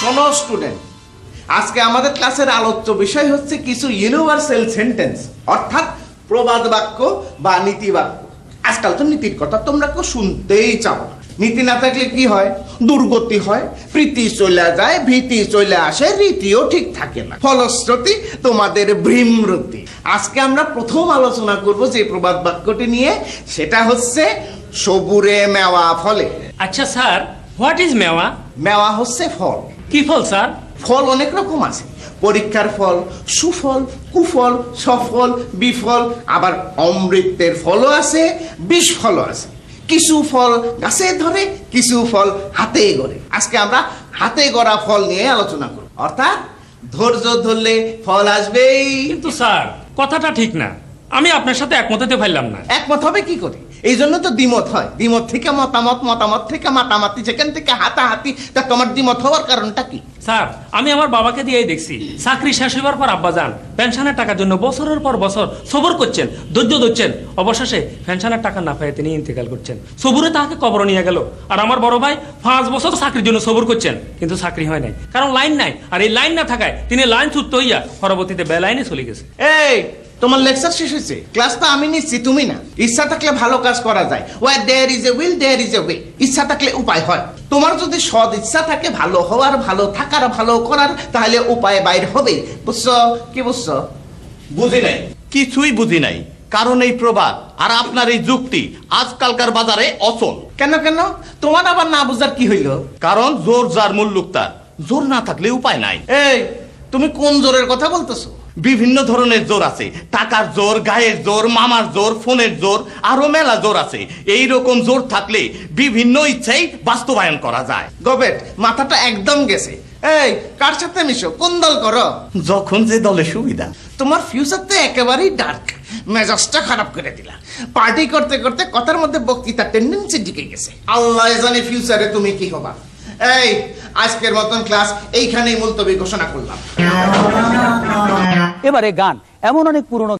শোনো স্টুডেন্ট, আজকে আমাদের ক্লাসের আলোচ্য বিষয় হচ্ছে কিছু ইউনিভার্সাল সেন্টেন্স, অর্থাৎ প্রবাদ বাক্য বা নীতি বাক্য। আজকাল তো নীতির কথা তোমরা কেউ শুনতেই চাও না। নীতি না থাকলে কি হয়? দুর্গতি হয়, প্রীতি চলে যায়, ভীতি চলে আসে, রীতিও ঠিক থাকে না, ফলশ্রুতি তোমাদের ভ্রমরতি। আজকে আমরা প্রথম আলোচনা করব যে প্রবাদ বাক্যটি নিয়ে, সেটা হচ্ছে সবুরে মেওয়া ফলে। আচ্ছা স্যার, হোয়াট ইজ মেওয়া? মেওয়া হচ্ছে ফল। কি ফল স্যার? ফল অনেক রকম আছে, পরীক্ষার ফল, সুফল, কুফল, সফল, বিফল, আবার অমৃতের ফলও আছে, বিষ ফলও আছে। কিছু ফল গাছে ধরে, কিছু ফল হাতে গড়ে। আজকে আমরা হাতে গড়া ফল নিয়ে আলোচনা করব, অর্থাৎ ধৈর্য ধরলে ফল আসবেই। কিন্তু স্যার, কথাটা ঠিক না, আমি আপনার সাথে একমত হতে পারলাম না। একমত হবে কি করে? এই জন্য তো দ্বিমত হয়। দ্বিমত থেকে মতামত, মতামত থেকে মাতামাতি, যেখান থেকে হাতাহাতি। তা তোমার দ্বিমত হওয়ার কারণটা কি? স্যার, আমি আমার বাবাকে দিয়েই দেখছি, চাকরি শেষ হবার পর আব্বা যান পেনশনের টাকার জন্য বছরের পর বছর সবর করছেন, ধৈর্য ধরছেন, অবশেষে পেনশনের টাকা না পেয়ে তিনি ইন্তেকাল করছেন। সবুরে তাকে কবর নিয়ে গেল। আর আমার বড় ভাই 5 বছর চাকরির জন্য সবর করছেন, কিন্তু চাকরি হয় নাই, কারণ লাইন নাই। আর এই লাইন না থাকায় তিনি লাইন ছুটতে হইয়া পরবর্তীতে বেলাইনে চলে গেছে। এই, তোমার লেকচার শেষ হয়েছে, ক্লাস তো আমি নিচ্ছি, তুমি না। ইচ্ছা থাকলে ভালো কাজ করা যায়। Where there is a will there is a way. ইচ্ছা থাকলে উপায় হয়। তোমার যদি সদ ইচ্ছা থাকে ভালো হওয়ার, ভালো থাকার, ভালো করার, তাহলে উপায় বাইর হবে। বুঝছো? কি বুঝছো? বুঝি নাই, কিছুই বুঝি নাই। কারণ এই প্রবাদ আর আপনার এই যুক্তি আজকালকার বাজারে অচল। কেন কেন? তোমার আবার না বুঝার কি হইল? কারণ জোর যার মুল্লুক তার, জোর না থাকলে উপায় নাই। এই, তুমি কোন জোরের কথা বলতেছো? বিভিন্ন ধরনের জোর আছে, টাকার জোর, গায়ের জোর, মামার জোর, ফোনের জোর, আরো মেলা জোর আছে। এই রকম জোর থাকলে বিভিন্ন ইচ্ছাই বাস্তবায়ন করা যায়। গবেট, মাথাটা একদম গেছে। এই, কার সাথে মিশো? কোন দল করো? যখন যে দলে সুবিধা। তোমার ফিউচার তো একেবারেই ডার্ক। মেজাজটা খারাপ করে দিলা। পার্টি করতে করতে কথার মধ্যে বক্তৃতা টেন্ডেন্সি ঢুকে গেছে। আল্লাহ জানে ফিউচারে তুমি কি হবা। এই, আজকের মতন ক্লাস এইখানেই মুলতবি ঘোষণা করলাম। এবারে গান এমন অনেক পুরনো